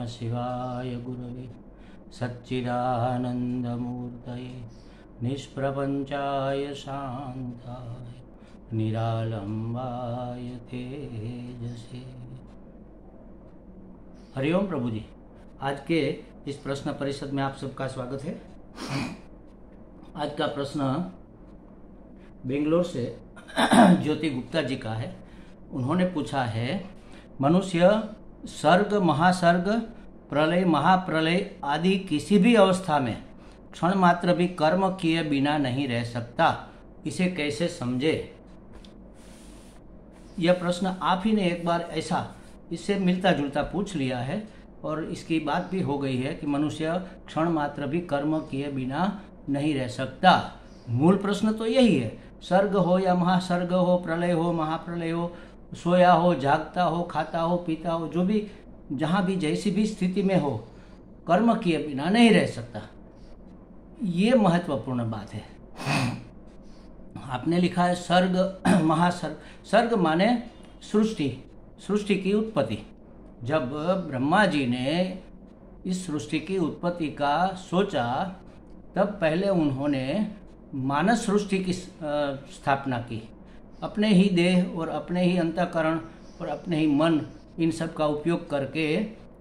नमः शिवाय गुरवे सच्चिदानन्दमूर्तये निष्प्रपञ्चाय शान्ताय निरालम्बाय तेजसे। हरिओम प्रभु जी, आज के इस प्रश्न परिषद में आप सबका स्वागत है। आज का प्रश्न बेंगलोर से ज्योति गुप्ता जी का है। उन्होंने पूछा है, मनुष्य सर्ग, महासर्ग, प्रलय, महाप्रलय आदि किसी भी अवस्था में क्षण मात्र भी कर्म किए बिना नहीं रह सकता, इसे कैसे समझे? यह प्रश्न आप ही ने एक बार ऐसा इससे मिलता जुलता पूछ लिया है और इसकी बात भी हो गई है कि मनुष्य क्षण मात्र भी कर्म किए बिना नहीं रह सकता। मूल प्रश्न तो यही है। सर्ग हो या महासर्ग हो, प्रलय हो, महाप्रलय हो, सोया हो, जागता हो, खाता हो, पीता हो, जो भी जहाँ भी जैसी भी स्थिति में हो, कर्म किए बिना नहीं रह सकता। ये महत्वपूर्ण बात है। आपने लिखा है सर्ग, महासर्ग। सर्ग माने सृष्टि की उत्पत्ति। जब ब्रह्मा जी ने इस सृष्टि की उत्पत्ति का सोचा, तब पहले उन्होंने मानस सृष्टि की स्थापना की। अपने ही देह और अपने ही अंतःकरण और अपने ही मन, इन सब का उपयोग करके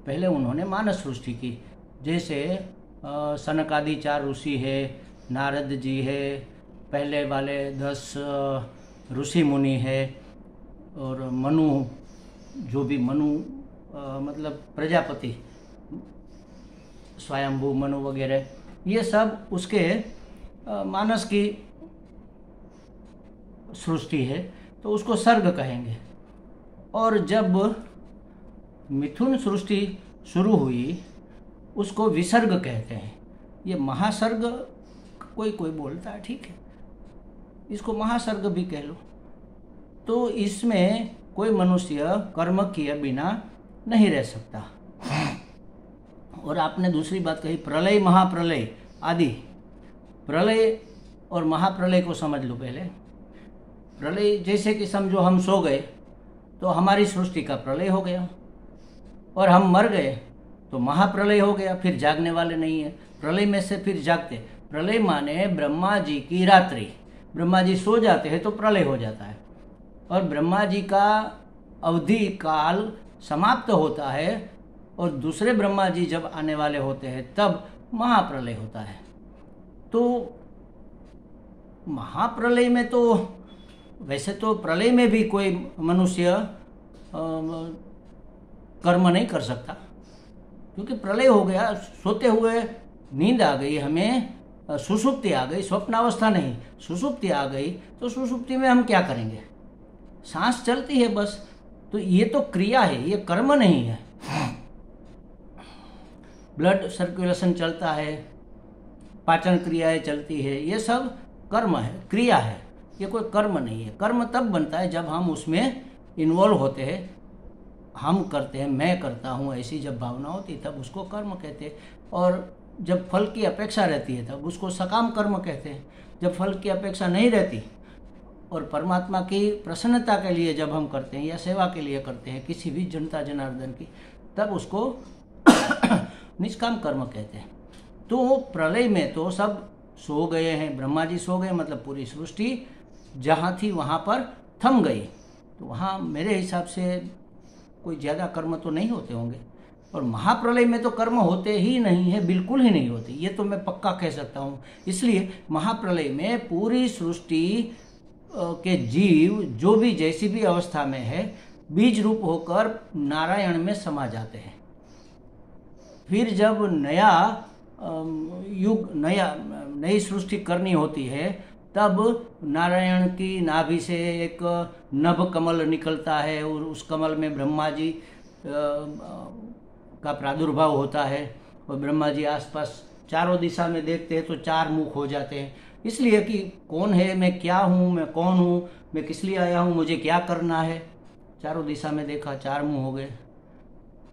पहले उन्होंने मानस सृष्टि की। जैसे सनकादि 4 ऋषि है, नारद जी है, पहले वाले 10 ऋषि मुनि है, और मनु, जो भी मनु मतलब प्रजापति, स्वयंभू मनु वगैरह, ये सब उसके मानस की सृष्टि है, तो उसको सर्ग कहेंगे। और जब मिथुन सृष्टि शुरू हुई, उसको विसर्ग कहते हैं। ये महासर्ग कोई कोई बोलता है, ठीक है, इसको महासर्ग भी कह लो। तो इसमें कोई मनुष्य कर्म किए बिना नहीं रह सकता। और आपने दूसरी बात कही, प्रलय, महाप्रलय आदि। प्रलय और महाप्रलय को समझ लो पहले। प्रलय जैसे कि समझो हम सो गए तो हमारी सृष्टि का प्रलय हो गया, और हम मर गए तो महाप्रलय हो गया, फिर जागने वाले नहीं है। प्रलय में से फिर जागते। प्रलय माने ब्रह्मा जी की रात्रि। ब्रह्मा जी सो जाते हैं तो प्रलय हो जाता है, और ब्रह्मा जी का अवधि काल समाप्त होता है, और दूसरे ब्रह्मा जी जब आने वाले होते हैं तब महाप्रलय होता है। तो महाप्रलय में तो वैसे तो प्रलय में भी कोई मनुष्य कर्म नहीं कर सकता, क्योंकि प्रलय हो गया, सोते हुए नींद आ गई, हमें सुषुप्ति आ गई, स्वप्नावस्था नहीं, सुषुप्ति आ गई, तो सुषुप्ति में हम क्या करेंगे? सांस चलती है बस। तो ये तो क्रिया है, ये कर्म नहीं है। ब्लड सर्कुलेशन चलता है, पाचन क्रियाएं चलती है, ये सब कर्म है, क्रिया है, ये कोई कर्म नहीं है। कर्म तब बनता है जब हम उसमें इन्वॉल्व होते हैं, हम करते हैं, मैं करता हूँ, ऐसी जब भावना होती तब उसको कर्म कहते हैं। और जब फल की अपेक्षा रहती है तब उसको सकाम कर्म कहते हैं। जब फल की अपेक्षा नहीं रहती और परमात्मा की प्रसन्नता के लिए जब हम करते हैं या सेवा के लिए करते हैं किसी भी जनता जनार्दन की, तब उसको निष्काम कर्म कहते हैं। तो प्रलय में तो सब सो गए हैं, ब्रह्मा जी सो गए, मतलब पूरी सृष्टि जहाँ थी वहाँ पर थम गई। तो वहाँ मेरे हिसाब से कोई ज़्यादा कर्म तो नहीं होते होंगे। और महाप्रलय में तो कर्म होते ही नहीं है, बिल्कुल ही नहीं होते, ये तो मैं पक्का कह सकता हूँ। इसलिए महाप्रलय में पूरी सृष्टि के जीव जो भी जैसी भी अवस्था में है, बीज रूप होकर नारायण में समा जाते हैं। फिर जब नया युग, नई सृष्टि करनी होती है, तब नारायण की नाभि से एक नभ कमल निकलता है, और उस कमल में ब्रह्मा जी का प्रादुर्भाव होता है, और ब्रह्मा जी आसपास चारों दिशा में देखते हैं तो 4 मुख हो जाते हैं। इसलिए कि कौन है, मैं क्या हूँ, मैं कौन हूँ, मैं किस लिए आया हूँ, मुझे क्या करना है। चारों दिशा में देखा, 4 मुँह हो गए,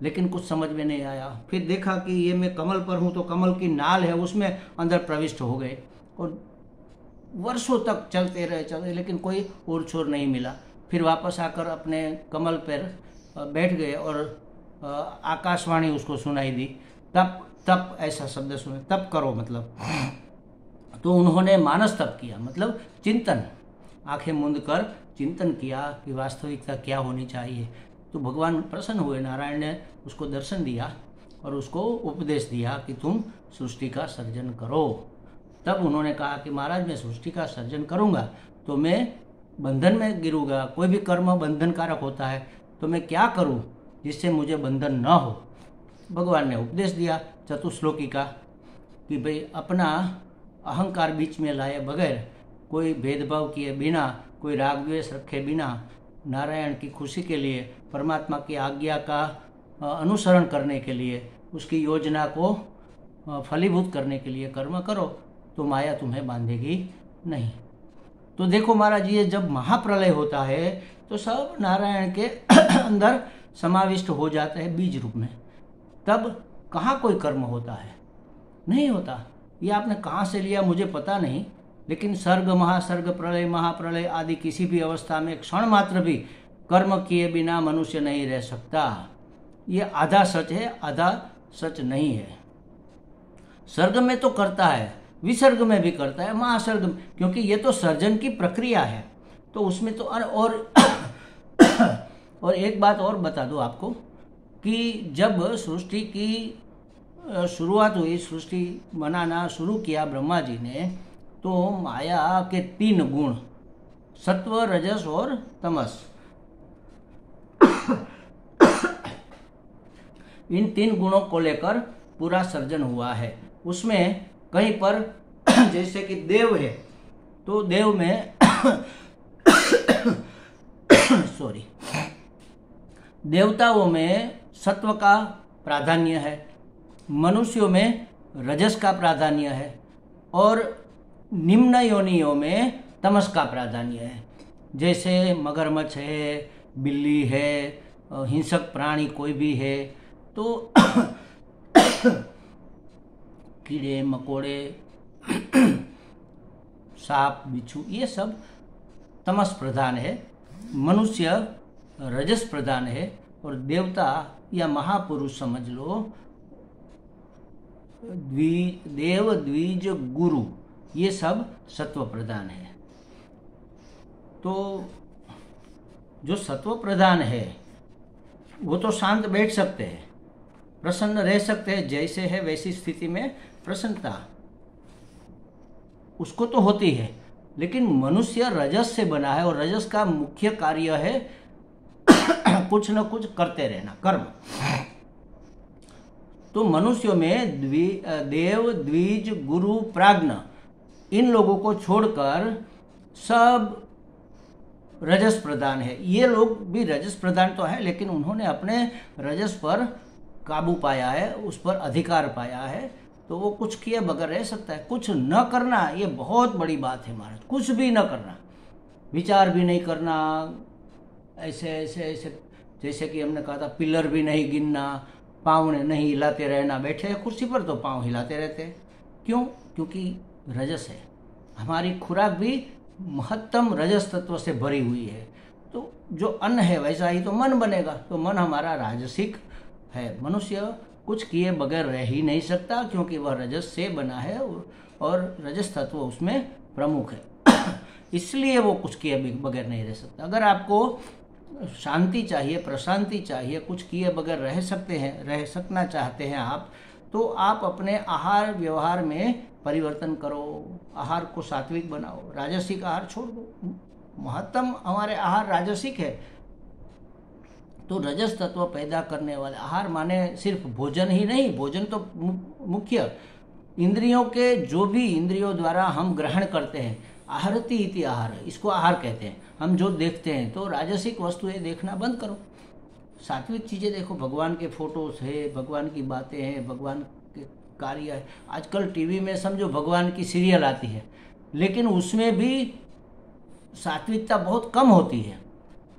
लेकिन कुछ समझ में नहीं आया। फिर देखा कि ये मैं कमल पर हूँ, तो कमल की नाल है, उसमें अंदर प्रविष्ट हो गए, और वर्षों तक चलते रहे, लेकिन कोई ओर छोर नहीं मिला। फिर वापस आकर अपने कमल पर बैठ गए और आकाशवाणी उसको सुनाई दी, तप तप ऐसा शब्द सुने, तप करो मतलब। तो उन्होंने मानस तप किया, मतलब चिंतन, आंखें मूंद कर चिंतन किया कि वास्तविकता क्या होनी चाहिए। तो भगवान प्रसन्न हुए, नारायण ने उसको दर्शन दिया और उसको उपदेश दिया कि तुम सृष्टि का सर्जन करो। तब उन्होंने कहा कि महाराज मैं सृष्टि का सर्जन करूँगा तो मैं बंधन में गिरूँगा, कोई भी कर्म बंधन कारक होता है, तो मैं क्या करूँ जिससे मुझे बंधन न हो। भगवान ने उपदेश दिया चतुश्लोकी का कि भाई अपना अहंकार बीच में लाए बगैर, कोई भेदभाव किए बिना, कोई राग द्वेष रखे बिना, नारायण की खुशी के लिए, परमात्मा की आज्ञा का अनुसरण करने के लिए, उसकी योजना को फलीभूत करने के लिए कर्म करो तो माया तुम्हें बांधेगी नहीं। तो देखो महाराज, ये जब महाप्रलय होता है तो सब नारायण के अंदर समाविष्ट हो जाते हैं बीज रूप में। तब कहाँ कोई कर्म होता है, नहीं होता। ये आपने कहाँ से लिया मुझे पता नहीं, लेकिन सर्ग, महासर्ग, प्रलय, महाप्रलय आदि किसी भी अवस्था में क्षण मात्र भी कर्म किए बिना मनुष्य नहीं रह सकता। ये आधा सच है, आधा सच नहीं है। सर्ग में तो करता है, विसर्ग में भी करता है, महासर्ग में, क्योंकि ये तो सर्जन की प्रक्रिया है, तो उसमें तो और एक बात और बता दूं आपको कि जब सृष्टि की शुरुआत हुई, सृष्टि बनाना शुरू किया ब्रह्मा जी ने, तो माया के 3 गुण, सत्व, रजस और तमस, इन 3 गुणों को लेकर पूरा सर्जन हुआ है। उसमें कहीं पर जैसे कि देव है तो देव में सॉरी, देवताओं में सत्व का प्राधान्य है, मनुष्यों में रजस का प्राधान्य है और निम्न योनियों में तमस का प्राधान्य है। जैसे मगरमच्छ है, बिल्ली है, हिंसक प्राणी कोई भी है तो कीड़े मकोड़े, सांप, बिच्छू, ये सब तमस प्रधान है। मनुष्य रजस प्रधान है और देवता या महापुरुष समझ लो, देव, द्विज, गुरु, ये सब सत्व प्रधान है। तो जो सत्व प्रधान है वो तो शांत बैठ सकते हैं, प्रसन्न रह सकते हैं, जैसे है वैसी स्थिति में प्रसन्नता उसको तो होती है। लेकिन मनुष्य रजस से बना है और रजस का मुख्य कार्य है कुछ न कुछ करते रहना, कर्म। तो मनुष्यों में देव, द्विज, गुरु, प्राज्ञ, इन लोगों को छोड़कर सब रजस प्रधान है। ये लोग भी रजस प्रधान तो है, लेकिन उन्होंने अपने रजस पर काबू पाया है, उस पर अधिकार पाया है, तो वो कुछ किए बगैर रह सकता है। कुछ न करना ये बहुत बड़ी बात है महाराज, कुछ भी न करना, विचार भी नहीं करना, ऐसे ऐसे ऐसे जैसे कि हमने कहा था, पिलर भी नहीं गिनना, पाँव नहीं हिलाते रहना, बैठे कुर्सी पर तो पाँव हिलाते रहते हैं। क्यों? क्योंकि रजस है। हमारी खुराक भी महत्तम रजस तत्व से भरी हुई है। तो जो अन्न है वैसा ही तो मन बनेगा, तो मन हमारा राजसिक है। मनुष्य कुछ किए बगैर रह ही नहीं सकता क्योंकि वह रजस से बना है और रजस तत्व उसमें प्रमुख है इसलिए वो कुछ किए बगैर नहीं रह सकता। अगर आपको शांति चाहिए, प्रशांति चाहिए, कुछ किए बगैर रह सकना चाहते हैं आप, तो आप अपने आहार व्यवहार में परिवर्तन करो, आहार को सात्विक बनाओ, राजसिक आहार छोड़ दो। महत्तम हमारे आहार राजसिक है, तो रजस तत्व पैदा करने वाले आहार माने सिर्फ भोजन ही नहीं, भोजन तो मुख्य, इंद्रियों के जो भी इंद्रियों द्वारा हम ग्रहण करते हैं, आहारति इति आहार, इसको आहार कहते हैं। हम जो देखते हैं तो राजसिक वस्तुएं देखना बंद करो, सात्विक चीज़ें देखो, भगवान के फोटोज है, भगवान की बातें हैं, भगवान के कार्य है। आजकल टीवी में समझो भगवान की सीरियल आती है, लेकिन उसमें भी सात्विकता बहुत कम होती है,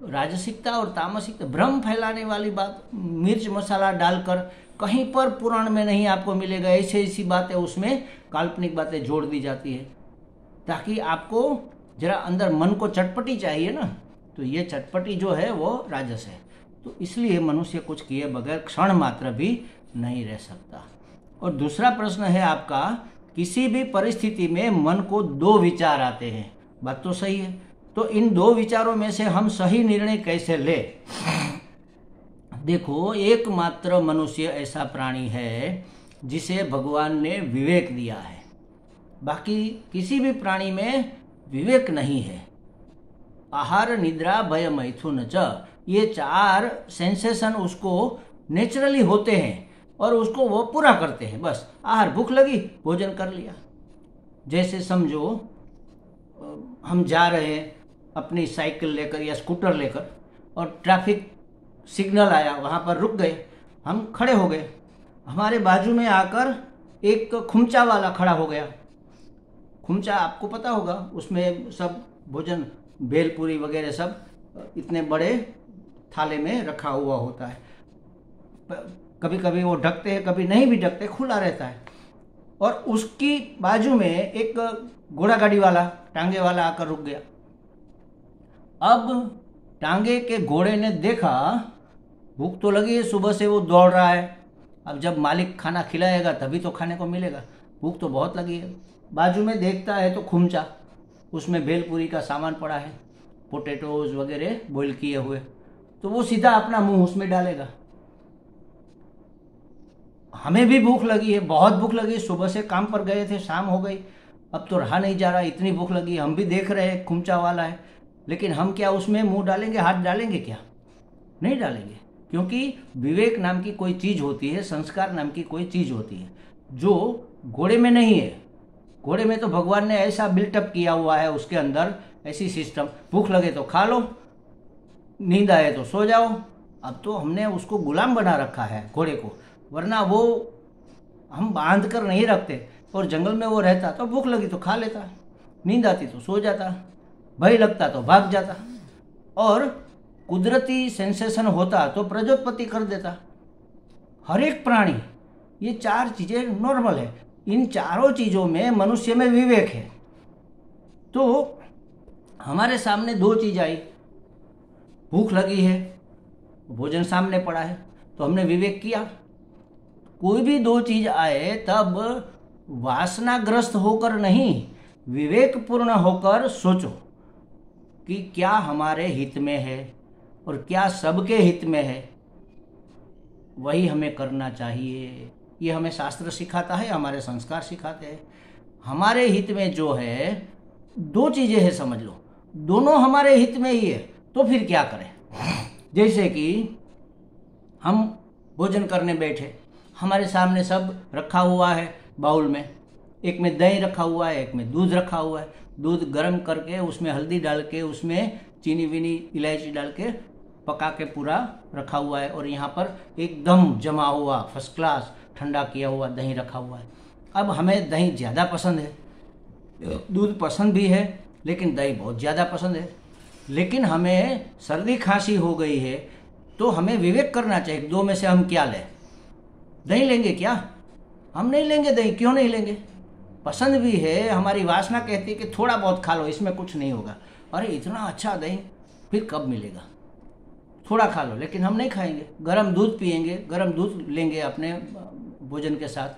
राजसिकता और तामसिकता, भ्रम फैलाने वाली बात, मिर्च मसाला डालकर कहीं पर पुराण में नहीं आपको मिलेगा, ऐसी ऐसी बातें उसमें काल्पनिक बातें जोड़ दी जाती है ताकि आपको जरा अंदर मन को चटपटी चाहिए ना, तो ये चटपटी जो है वो राजस है। तो इसलिए मनुष्य कुछ किए बगैर क्षण मात्र भी नहीं रह सकता। और दूसरा प्रश्न है आपका, किसी भी परिस्थिति में मन को दो विचार आते हैं। बात तो सही है, तो इन दो विचारों में से हम सही निर्णय कैसे ले? देखो, एकमात्र मनुष्य ऐसा प्राणी है जिसे भगवान ने विवेक दिया है, बाकी किसी भी प्राणी में विवेक नहीं है। आहार, निद्रा, भय, मैथुन च, ये 4 सेंसेशन उसको नेचुरली होते हैं और उसको वो पूरा करते हैं। बस आहार, भूख लगी, भोजन कर लिया। जैसे समझो हम जा रहे हैं अपनी साइकिल लेकर या स्कूटर लेकर और ट्रैफिक सिग्नल आया, वहाँ पर रुक गए, हम खड़े हो गए। हमारे बाजू में आकर एक खुमचा वाला खड़ा हो गया। खुमचा आपको पता होगा, उसमें सब भोजन, भेलपूरी वगैरह सब इतने बड़े थाले में रखा हुआ होता है। कभी कभी वो ढकते हैं, कभी नहीं भी ढकते, खुला रहता है। और उसकी बाजू में एक घोड़ा गाड़ी वाला, टांगे वाला आकर रुक गया। अब टांगे के घोड़े ने देखा भूख तो लगी है, सुबह से वो दौड़ रहा है, अब जब मालिक खाना खिलाएगा तभी तो खाने को मिलेगा, भूख तो बहुत लगी है। बाजू में देखता है तो खुमचा, उसमें भेलपूरी का सामान पड़ा है, पोटैटोज वगैरह बॉईल किए हुए, तो वो सीधा अपना मुंह उसमें डालेगा। हमें भी भूख लगी है, बहुत भूख लगी, सुबह से काम पर गए थे, शाम हो गई, अब तो रहा नहीं जा रहा, इतनी भूख लगी। हम भी देख रहे हैं खुमचा वाला है, लेकिन हम क्या उसमें मुंह डालेंगे, हाथ डालेंगे? क्या नहीं डालेंगे, क्योंकि विवेक नाम की कोई चीज़ होती है, संस्कार नाम की कोई चीज़ होती है जो घोड़े में नहीं है। घोड़े में तो भगवान ने ऐसा बिल्टअप किया हुआ है, उसके अंदर ऐसी सिस्टम, भूख लगे तो खा लो, नींद आए तो सो जाओ। अब तो हमने उसको गुलाम बना रखा है घोड़े को, वरना वो हम बांध कर नहीं रखते, और जंगल में वो रहता तो भूख लगी तो खा लेता, नींद आती तो सो जाता, भय लगता तो भाग जाता, और कुदरती सेंसेशन होता तो प्रजोत्पत्ति कर देता। हर एक प्राणी, ये 4 चीज़ें नॉर्मल है। इन चारों चीज़ों में मनुष्य में विवेक है। तो हमारे सामने 2 चीज़ आई, भूख लगी है, भोजन सामने पड़ा है, तो हमने विवेक किया। कोई भी 2 चीज़ आए तब वासनाग्रस्त होकर नहीं, विवेकपूर्ण होकर सोचो कि क्या हमारे हित में है और क्या सबके हित में है, वही हमें करना चाहिए। ये हमें शास्त्र सिखाता है, हमारे संस्कार सिखाते हैं। हमारे हित में जो है 2 चीज़ें हैं, समझ लो, दोनों हमारे हित में ही है, तो फिर क्या करें? जैसे कि हम भोजन करने बैठे, हमारे सामने सब रखा हुआ है बाउल में, एक में दही रखा हुआ है, एक में दूध रखा हुआ है। दूध गर्म करके उसमें हल्दी डाल के, उसमें चीनी विनी इलायची डाल के पका के पूरा रखा हुआ है, और यहाँ पर एकदम जमा हुआ फर्स्ट क्लास ठंडा किया हुआ दही रखा हुआ है। अब हमें दही ज़्यादा पसंद है, दूध पसंद भी है, लेकिन दही बहुत ज़्यादा पसंद है। लेकिन हमें सर्दी खांसी हो गई है, तो हमें विवेक करना चाहिए, 2 में से हम क्या लें? दही लेंगे क्या? हम नहीं लेंगे दही। क्यों नहीं लेंगे? पसंद भी है, हमारी वासना कहती है कि थोड़ा बहुत खा लो, इसमें कुछ नहीं होगा। अरे इतना अच्छा दही फिर कब मिलेगा? थोड़ा खा लो, लेकिन हम नहीं खाएंगे। गरम दूध पिएंगे, गरम दूध लेंगे अपने भोजन के साथ,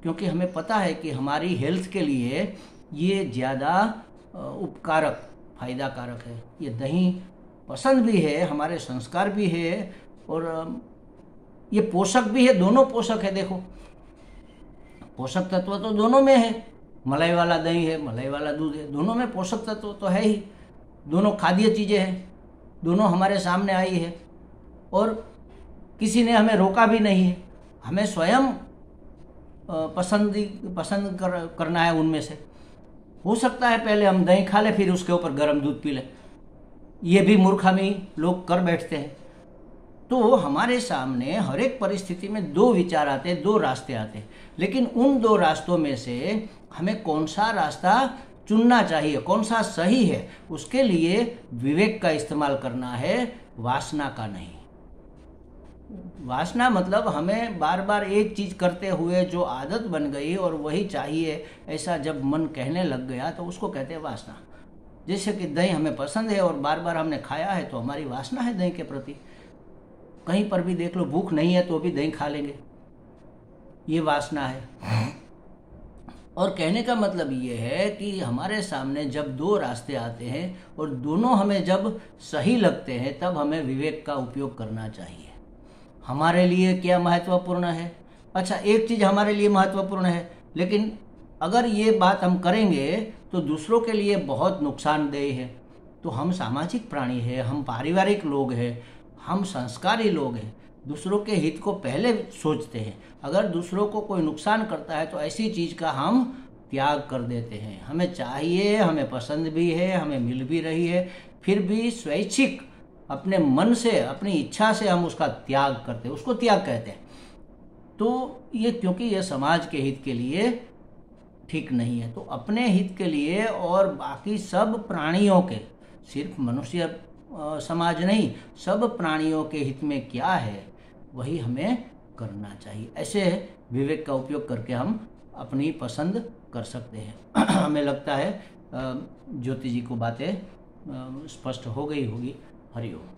क्योंकि हमें पता है कि हमारी हेल्थ के लिए ये ज़्यादा उपकारक, फायदा कारक है। ये दही पसंद भी है, हमारे संस्कार भी है, और ये पोषक भी है। दोनों पोषक है। देखो, पोषक तत्व तो दोनों में है, मलाई वाला दही है, मलाई वाला दूध है, दोनों में पोषक तत्व तो है ही। दोनों खाद्य चीज़ें हैं, दोनों हमारे सामने आई है, और किसी ने हमें रोका भी नहीं है। हमें स्वयं पसंद करना है उनमें से। हो सकता है पहले हम दही खा लें, फिर उसके ऊपर गर्म दूध पी लें। ये भी मूर्खामी लोग कर बैठते हैं। तो हमारे सामने हर एक परिस्थिति में 2 विचार आते हैं, 2 रास्ते आते हैं, लेकिन उन 2 रास्तों में से हमें कौन सा रास्ता चुनना चाहिए, कौन सा सही है, उसके लिए विवेक का इस्तेमाल करना है, वासना का नहीं। वासना मतलब हमें बार बार एक चीज़ करते हुए जो आदत बन गई और वही चाहिए, ऐसा जब मन कहने लग गया तो उसको कहते हैं वासना। जैसे कि दही हमें पसंद है और बार बार हमने खाया है, तो हमारी वासना है दही के प्रति। कहीं पर भी देख लो, भूख नहीं है तो भी दही खा लेंगे, ये वासना है। और कहने का मतलब ये है कि हमारे सामने जब दो रास्ते आते हैं और दोनों हमें जब सही लगते हैं, तब हमें विवेक का उपयोग करना चाहिए। हमारे लिए क्या महत्वपूर्ण है? अच्छा, एक चीज़ हमारे लिए महत्वपूर्ण है, लेकिन अगर ये बात हम करेंगे तो दूसरों के लिए बहुत नुकसानदेह है। तो हम सामाजिक प्राणी हैं, हम पारिवारिक लोग हैं, हम संस्कारी लोग हैं, दूसरों के हित को पहले सोचते हैं। अगर दूसरों को कोई नुकसान करता है तो ऐसी चीज़ का हम त्याग कर देते हैं। हमें चाहिए, हमें पसंद भी है, हमें मिल भी रही है, फिर भी स्वैच्छिक अपने मन से, अपनी इच्छा से हम उसका त्याग करते हैं, उसको त्याग कहते हैं। तो ये क्योंकि ये समाज के हित के लिए ठीक नहीं है। तो अपने हित के लिए और बाकी सब प्राणियों के, सिर्फ मनुष्य समाज नहीं, सब प्राणियों के हित में क्या है वही हमें करना चाहिए। ऐसे विवेक का उपयोग करके हम अपनी पसंद कर सकते हैं। हमें लगता है ज्योति जी को बातें स्पष्ट हो गई होगी। हरि ओम।